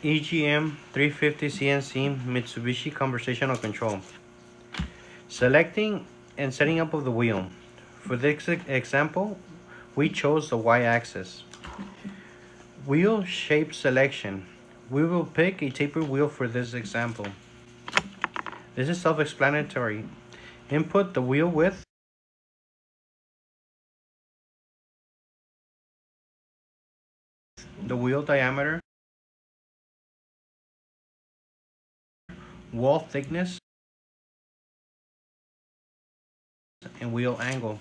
EGM-350CNC Mitsubishi Conversational Control. Selecting and setting up of the wheel. For this example, we chose the Y-axis. Wheel shape selection. We will pick a tapered wheel for this example. This is self-explanatory. Input the wheel width, the wheel diameter, wall thickness, and wheel angle.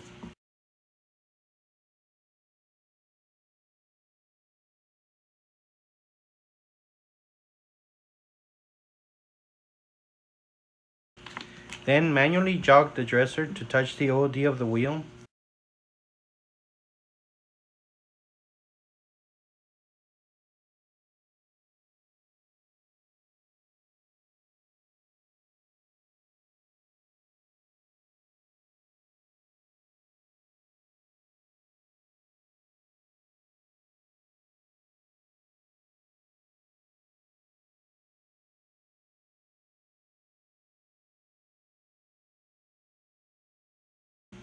Then manually jog the dresser to touch the OD of the wheel.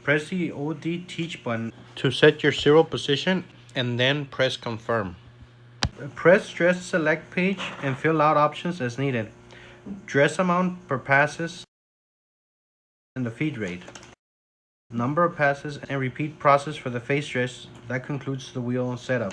Press the OD teach button to set your serial position and then press confirm. Press dress select page and fill out options as needed. Dress amount per passes and the feed rate. Number of passes and repeat process for the face dress. That concludes the wheel setup.